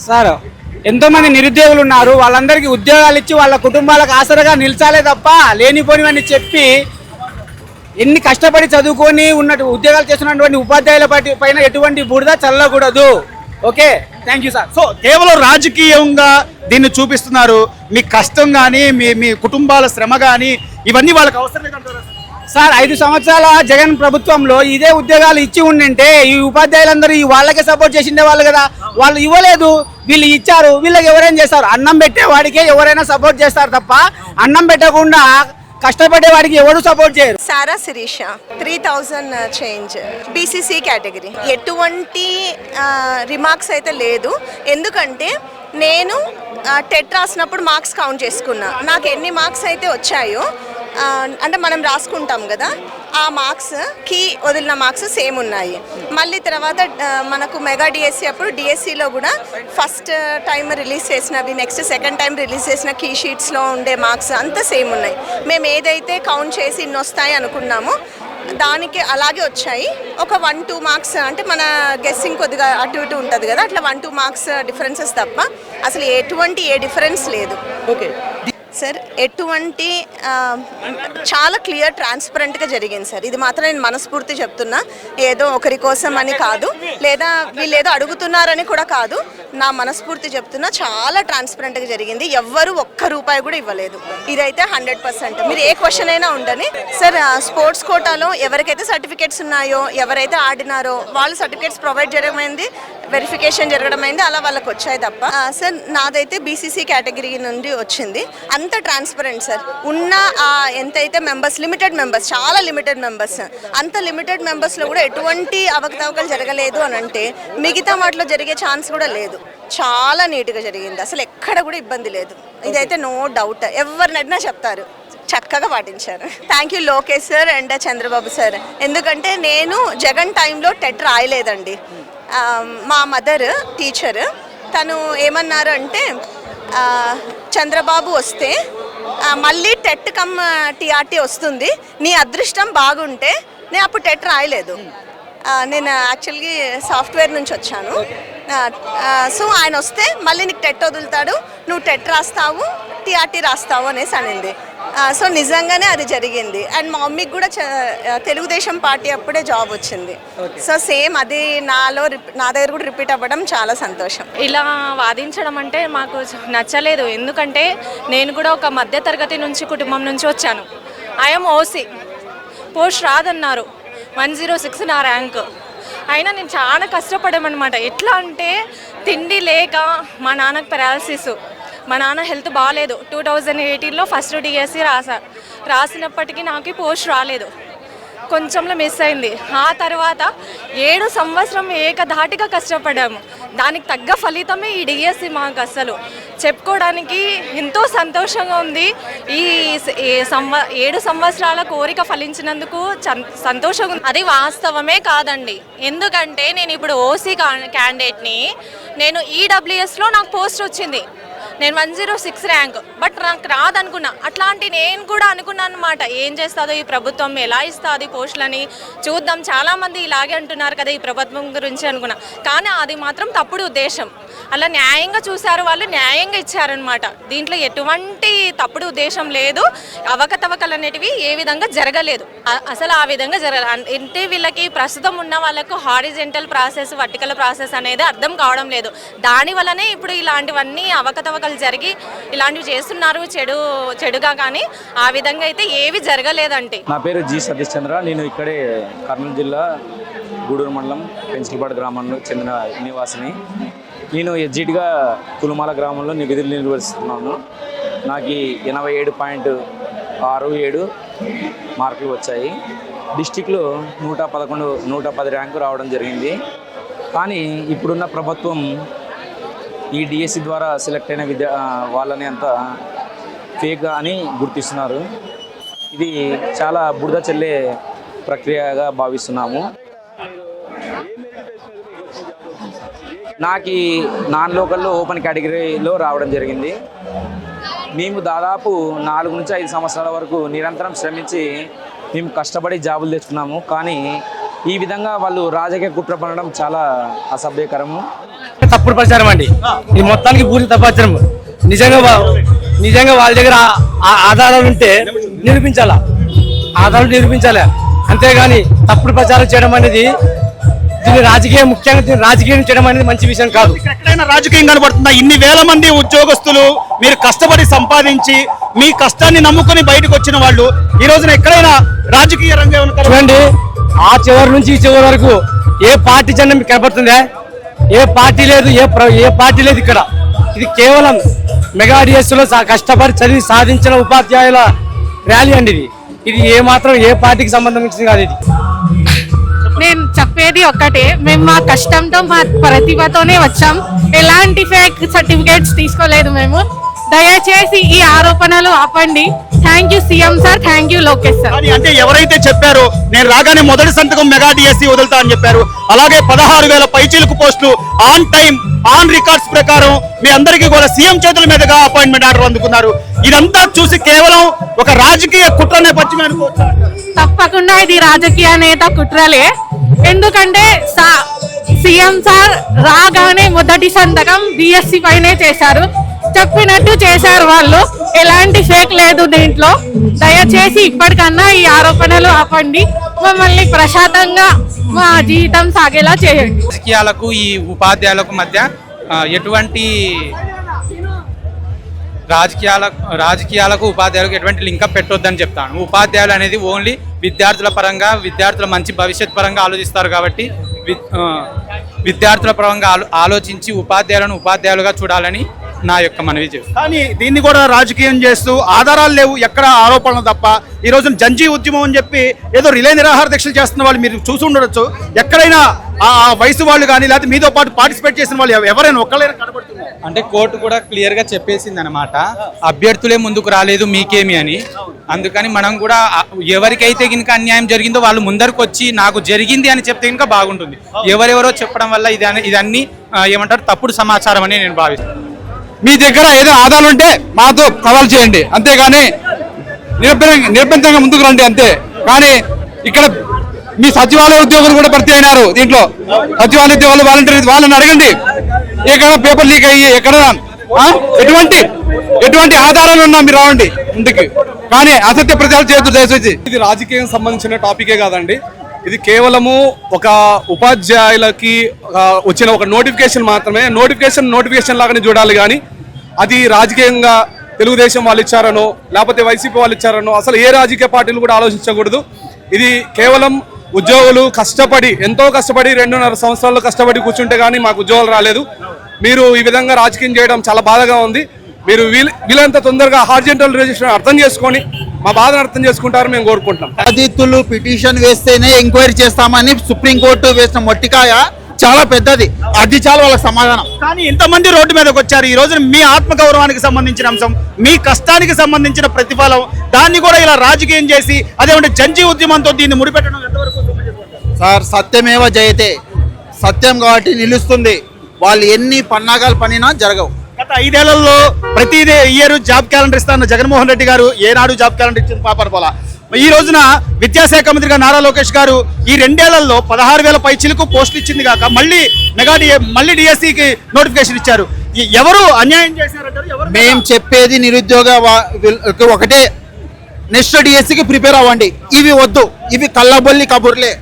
Sir ఎంతోమంది నిరుద్యోగులు ఉన్నారు. వాళ్ళందరికీ ఉద్యోగాలు ఇచ్చి వాళ్ళ కుటుంబాలకు ఆసరగా నిలిచాలే తప్ప లేనిపోనివని చెప్పి ఎన్ని కష్టపడి చదువుకొని ఉన్నట్టు ఉద్యోగాలు చేస్తున్నటువంటి ఉపాధ్యాయుల పైన ఎటువంటి బురద చల్లకూడదు. Okay, thank you sir. So కేవలం రాజకీయంగా దీన్ని చూపిస్తున్నారు. మీ కష్టం కానీ మీ కుటుంబాల శ్రమ కానీ ఇవన్నీ వాళ్ళకి అవసరం లేదంటారా సార్? 5 సంవత్సరాల జగన్ ప్రభుత్వంలో ఇదే ఉద్యోగాలు ఇచ్చి ఉండింటే ఈ ఉపాధ్యాయులందరూ వాళ్ళకే సపోర్ట్ చేసిండే వాళ్ళు కదా. వాళ్ళు ఇవ్వలేదు, వీళ్ళు ఇచ్చారు. వీళ్ళకి ఎవరైనా చేస్తారు? అన్నం పెట్టే వాడికే ఎవరైనా సపోర్ట్ చేస్తారు తప్ప అన్నం పెట్టకుండా కష్టపడే వాడికి ఎవరు సపోర్ట్ చేయరు. సారా శిరీష 3000 చేంజ్ బీసీసీ కేటగిరీ. ఎటువంటి రిమార్క్స్ అయితే లేదు. ఎందుకంటే నేను టెట్ రాసినప్పుడు మార్క్స్ కౌంట్ చేసుకున్నా. నాకు ఎన్ని మార్క్స్ అయితే వచ్చాయో అంటే మనం రాసుకుంటాం కదా, ఆ మార్క్స్కి వదిలిన మార్క్స్ సేమ్ ఉన్నాయి. మళ్ళీ తర్వాత మనకు మెగా డిఎస్సి అప్పుడు డిఎస్సిలో కూడా ఫస్ట్ టైం రిలీజ్ చేసినవి, నెక్స్ట్ సెకండ్ టైం రిలీజ్ చేసిన కీ షీట్స్లో ఉండే మార్క్స్ అంతా సేమ్ ఉన్నాయి. మేము ఏదైతే కౌంట్ చేసి ఇన్ని వస్తాయి అనుకున్నామో దానికి అలాగే వచ్చాయి. ఒక 1-2 మార్క్స్ అంటే మన గెస్సింగ్ కొద్దిగా అటు ఇటు ఉంటుంది కదా, అట్లా 1-2 మార్క్స్ డిఫరెన్సెస్ తప్ప అసలు ఎటువంటి డిఫరెన్స్ లేదు. ఓకే సార్, ఎటువంటి చాలా క్లియర్ ట్రాన్స్పరెంట్గా జరిగింది సార్. ఇది మాత్రం నేను మనస్ఫూర్తి చెప్తున్నా. ఏదో ఒకరి కోసం అని కాదు, లేదా వీళ్ళు ఏదో అడుగుతున్నారని కూడా కాదు. నా మనస్ఫూర్తి చెప్తున్నా, చాలా ట్రాన్స్పరెంట్గా జరిగింది. ఎవ్వరు ఒక్క రూపాయి కూడా ఇవ్వలేదు. ఇదైతే 100%. మీరు ఏ క్వశ్చన్ అయినా ఉండని సార్. స్పోర్ట్స్ కోటాలో ఎవరికైతే సర్టిఫికేట్స్ ఉన్నాయో, ఎవరైతే ఆడినారో వాళ్ళు సర్టిఫికేట్స్ ప్రొవైడ్ చేయడమైంది, వెరిఫికేషన్ జరగడమైంది, అలా వాళ్ళకి వచ్చాయి తప్ప. సార్, నాదైతే బీసీసీ కేటగిరీ నుండి వచ్చింది. అంత ట్రాన్స్పరెంట్ సార్. ఉన్న ఎంతైతే మెంబర్స్, లిమిటెడ్ మెంబర్స్, చాలా లిమిటెడ్ మెంబర్స్, అంత లిమిటెడ్ మెంబర్స్లో కూడా ఎటువంటి అవకతవకలు జరగలేదు అని అంటే మిగతా వాటిలో జరిగే ఛాన్స్ కూడా లేదు. చాలా నీట్గా జరిగింది, అసలు ఎక్కడ కూడా ఇబ్బంది లేదు. ఇదైతే నో డౌట్, ఎవరిని అడిగినా చెప్తారు. చక్కగా పాటించారు. Thank you Lokesh sir and Chandrababu sir. ఎందుకంటే నేను జగన్ టైంలో టెట్ రాయలేదండి. మా మదర్ టీచర్, తను ఏమన్నారు అంటే చంద్రబాబు వస్తే మళ్ళీ టెట్ కమ్ టీఆర్టీ వస్తుంది, నీ అదృష్టం బాగుంటే. నేను అప్పుడు టెట్ రాయలేదు. నేను యాక్చువల్గా సాఫ్ట్వేర్ నుంచి వచ్చాను. సో ఆయన వస్తే మళ్ళీ నీకు టెట్ వదులుతాడు, నువ్వు టెట్ రాస్తావు, టీఆర్టీ రాస్తావు అనేసి అనింది. సో నిజంగానే అది జరిగింది. అండ్ మా మమ్మీకి కూడా తెలుగుదేశం పార్టీ అప్పుడే జాబ్ వచ్చింది. సో సేమ్ అది నా దగ్గర కూడా రిపీట్ అవ్వడం చాలా సంతోషం. ఇలా వాదించడం అంటే మాకు నచ్చలేదు. ఎందుకంటే నేను కూడా ఒక మధ్యతరగతి నుంచి కుటుంబం నుంచి వచ్చాను. ఐఎమ్ ఓసీ, పోస్ట్ రాదన్నారు, 106 నా ర్యాంక్. అయినా నేను చాలా కష్టపడామన్నమాట. ఎట్లా అంటే తిండి లేక, మా నాన్నకు పెరాలసిస్, మా నాన్న హెల్త్ బాగాలేదు. 2018లో ఫస్ట్ డిఎస్సి రాసినప్పటికీ నాకు పోస్ట్ రాలేదు, కొంచెంలో మిస్ అయింది. ఆ తర్వాత 7 సంవత్సరం ఏకధాటిగా కష్టపడ్డాము. దానికి తగ్గ ఫలితమే ఈ డిఎస్సి. మాకు అసలు చెప్పుకోవడానికి ఎంతో సంతోషంగా ఉంది. ఈ 7 సంవత్సరాల కోరిక ఫలించినందుకు సంతోషంగా ఉంది. అది వాస్తవమే కాదండి. ఎందుకంటే నేను ఇప్పుడు ఓసీ క్యాండిడేట్ని, నేను ఈడబ్ల్యూఎస్లో నాకు పోస్ట్ వచ్చింది, నేను 106 ర్యాంక్. బట్ నాకు రాదనుకున్నా. అట్లాంటి నేను కూడా అనుకున్నాను అనమాట, ఏం చేస్తుందో ఈ ప్రభుత్వం, ఎలా ఇస్తుంది పోస్టులని చూద్దాం. చాలామంది ఇలాగే అంటున్నారు కదా ఈ ప్రభుత్వం గురించి అనుకున్నా. కానీ అది మాత్రం తప్పుడు ఉద్దేశం. అలా న్యాయంగా చూశారు వాళ్ళు, న్యాయంగా ఇచ్చారనమాట. దీంట్లో ఎటువంటి తప్పుడు ఉద్దేశం లేదు. అవకతవకలు అనేటివి ఏ విధంగా జరగలేదు. అసలు ఆ విధంగా జరగలేదు. అంటే వీళ్ళకి ప్రస్తుతం ఉన్న వాళ్ళకు హారిజెంటల్ ప్రాసెస్, వర్టికల్ ప్రాసెస్ అనేది అర్థం కావడం లేదు. దానివల్లనే ఇప్పుడు ఇలాంటివన్నీ అవకతవకలు జరిగి ఇలాంటివి చేస్తున్నారు చెడుగా. కానీ ఆ విధంగా అయితే ఏవి జరగలేదంటే. నా పేరు జి సతీష్ చంద్ర. నేను ఇక్కడే కర్నూలు జిల్లా గూడూరు మండలం పెంచిలపాడు గ్రామంలో చెందిన నివాసిని. నేను ఎగ్జిట్గా కులుమాల గ్రామంలో విధులు నిర్వహిస్తున్నాను. నాకు 87.67 మార్కులు వచ్చాయి. డిస్టిక్లో 111, 110 ర్యాంకు రావడం జరిగింది. కానీ ఇప్పుడున్న ప్రభుత్వం ఈ డిఎస్సి ద్వారా సెలెక్ట్ అయిన వాళ్ళని అంతా ఫేక్ అని గుర్తిస్తున్నారు. ఇది చాలా బురద చెల్లే ప్రక్రియగా భావిస్తున్నాము. నాకు నాన్ లోకల్లో ఓపెన్ కేటగిరీలో రావడం జరిగింది. మేము దాదాపు 4 నుంచి 5 సంవత్సరాల వరకు నిరంతరం శ్రమించి మేము కష్టపడి జాబులు తెచ్చుకున్నాము. కానీ ఈ విధంగా వాళ్ళు రాజకీయ కుట్ర పడడం చాలా అసభ్యకరము. తప్పుడు ప్రచారం అండి. ఇది మొత్తానికి పూర్తి తప్పు ప్రచారం. నిజంగా వాళ్ళ దగ్గర ఆధారాలు ఉంటే నిరూపించాలా, ఆధారాలు నిరూపించాలి. అంతేగాని తప్పుడు ప్రచారం చేయడం అనేది దీన్ని ముఖ్యంగా రాజకీయం చేయడం అనేది మంచి విషయం కాదు. ఎక్కడైనా రాజకీయం కనబడుతుందా? ఇన్ని వేల మంది ఉద్యోగస్తులు మీరు కష్టపడి సంపాదించి మీ కష్టాన్ని నమ్ముకుని బయటకు వచ్చిన వాళ్ళు ఈ రోజున ఎక్కడైనా రాజకీయ రంగం చూడండి, ఆ చివరి నుంచి ఈ చివరి వరకు ఏ పార్టీ జెండా మీకు కనబడుతుందా? ఏ పార్టీ లేదు, ఏ పార్టీ లేదు ఇక్కడ. ఇది కేవలం మెగా డిఎస్ లో కష్టపడి చదివి సాధించిన ఉపాధ్యాయుల ర్యాలీ అండి. ఇది ఏ మాత్రం ఏ పార్టీకి సంబంధించింది కాదు. ఇది నేను చెప్పేది ఒక్కటే, మేము మా కష్టంతో మా ప్రతిభతోనే వచ్చాం. ఎలాంటి ఫేక్ సర్టిఫికేట్స్ తీసుకోలేదు మేము. దయచేసి ఈ ఆరోపణలు ఆపండి. Thank you CM sir, thank you Lokesh sir. అంటే ఎవరైతే చెప్పారో నేను రాగానే మొదటి సంతకం మెగా డిఎస్సి వదులుతా అని చెప్పారు, అలాగే 16,000 పైచీలకు పోస్టులు ఆన్ టైం ఆన్ రికార్డ్స్ ప్రకారం మీ అందరికీ కూడా సీఎం చేతుల మీదుగా అపాయింట్మెంట్ ఆర్డర్ అందుకున్నారు. ఇదంతా చూసి కేవలం ఒక రాజకీయ కుట్ర నేపథ్యమే అనుకోవచ్చు. తప్పకుండా ఇది రాజకీయ నేత కుట్రలే. ఎందుకంటే సీఎం సార్ రాగానే మొదటి సంతకం డిఎస్సి పైనే చేశారు. చెప్పినట్టు చేశారు వాళ్ళు. ఎలాంటి ఫేక్ లేదు దీంట్లో. దయచేసి ఇప్పటికన్నా ఈ ఆరోపణలు ఆపండి. మమ్మల్ని ప్రశాంతంగా మా జీవితం సాగేలా చేయండి. రాజకీయాలకు ఈ ఉపాధ్యాయులకు మధ్య ఎటువంటి రాజకీయాలకు ఉపాధ్యాయులకు ఎటువంటి లింకప్ పెట్టొద్దని చెప్తాను. ఉపాధ్యాయులు అనేది ఓన్లీ విద్యార్థుల పరంగా, విద్యార్థుల మంచి భవిష్యత్ పరంగా ఆలోచిస్తారు కాబట్టి విద్యార్థుల పరంగా ఆలోచించి ఉపాధ్యాయులుగా చూడాలని నా యొక్క మనవి చేస్తాను. కానీ దీన్ని కూడా రాజకీయం చేస్తూ ఆధారాలు లేవు, ఎక్కడ ఆరోపణలు తప్ప. ఈ రోజు జంజీ ఉద్యమం అని చెప్పి ఏదో రిలే నిరాహార దీక్షలు చేస్తున్న వాళ్ళు మీరు చూసి ఉండొచ్చు. ఎక్కడైనా ఆ వయసు వాళ్ళు కానీ లేకపోతే మీతో పాటు పార్టిసిపేట్ చేసిన వాళ్ళు ఎవరైనా ఒక్కళ్ళైనా కనబడుతున్నారు అంటే కోర్టు కూడా క్లియర్ గా చెప్పేసింది అనమాట, అభ్యర్థులే ముందుకు రాలేదు మీకేమి అని. అందుకని మనం కూడా ఎవరికైతే కనుక అన్యాయం జరిగిందో వాళ్ళు ముందరకు వచ్చి నాకు జరిగింది అని చెప్తే కనుక బాగుంటుంది. ఎవరెవరో చెప్పడం వల్ల ఇదన్నీ ఏమంటారు తప్పుడు సమాచారం అని నేను భావిస్తాను. మీ దగ్గర ఏదో ఆధారాలు ఉంటే మాతో సవాల్ చేయండి, అంతేగాని నిర్బంధంగా ముందుకు రండి అంతే. కానీ ఇక్కడ మీ సచివాలయ ఉద్యోగులు కూడా భర్తీ అయినారు దీంట్లో. సచివాలయ ఉద్యోగులు వాలంటీర్ వాళ్ళని అడగండి, ఎక్కడ పేపర్ లీక్ అయ్యి ఎక్కడ ఎటువంటి ఆధారాలు ఉన్నా మీరు రావండి ముందుకు. కానీ అసత్య ప్రచారం చేయొద్దు దయచేసి. ఇది రాజకీయం సంబంధించిన టాపికే కాదండి. ఇది కేవలము ఒక ఉపాధ్యాయులకి వచ్చిన ఒక నోటిఫికేషన్ మాత్రమే. నోటిఫికేషన్ లాగానే చూడాలి, కానీ అది రాజకీయంగా తెలుగుదేశం వాళ్ళు ఇచ్చారనో లేకపోతే వైసీపీ వాళ్ళు ఇచ్చారనో అసలు ఏ రాజకీయ పార్టీలు కూడా ఆలోచించకూడదు. ఇది కేవలం ఉద్యోగులు ఎంతో కష్టపడి 2.5 సంవత్సరాలు కష్టపడి కూర్చుంటే కానీ మాకు ఉద్యోగాలు రాలేదు. మీరు ఈ విధంగా రాజకీయం చేయడం చాలా బాధగా ఉంది. మీరు వీలంత తొందరగా హార్జెంటల్ రిజిస్ట్రేషన్ అర్థం చేసుకొని మా బాధను అర్థం చేసుకుంటారు మేము కోరుకుంటున్నాం. బాధితులు పిటిషన్ వేస్తేనే ఎంక్వైరీ చేస్తామని సుప్రీంకోర్టు వేసిన మొట్టికాయ చాలా పెద్దది. అది చాలా వాళ్ళకి సమాధానం. కానీ ఇంతమంది రోడ్డు మీదకి వచ్చారు. ఈ రోజున మీ ఆత్మగౌరవానికి సంబంధించిన అంశం, మీ కష్టానికి సంబంధించిన ప్రతిఫలం, దాన్ని కూడా ఇలా రాజకీయం చేసి అదేమంటే జంజీ ఉద్యమంతో దీన్ని ముడిపెట్టడం ఎంతవరకు సార్? సత్యమేవ జయతే, సత్యం కాబట్టి నిలుస్తుంది. వాళ్ళు ఎన్ని పన్నాగాలు పనినా జరగవు. గత 5 ఏళ్లలో ప్రతి ఇయర్ జాబ్ క్యాలెండర్ ఇస్తాన్న జగన్మోహన్ రెడ్డి గారు ఏనాడు జాబ్ క్యాలెండర్ ఇచ్చింది పాపారు పోలా. ఈ రోజున విద్యాశాఖ మంత్రిగా నారా లోకేష్ గారు ఈ 2 ఏళ్లలో 16,000 పైచిలకు పోస్టులు ఇచ్చింది కాక మళ్ళీ డిఎస్సికి నోటిఫికేషన్ ఇచ్చారు. ఎవరు అన్యాయం చేశారంటారు? మేము చెప్పేది నిరుద్యోగ ఒకటే, నెక్స్ట్ డిఎస్సికి ప్రిపేర్ అవ్వండి. ఇవి వద్దు, ఇవి కళ్ళబొల్లి కబుర్లే.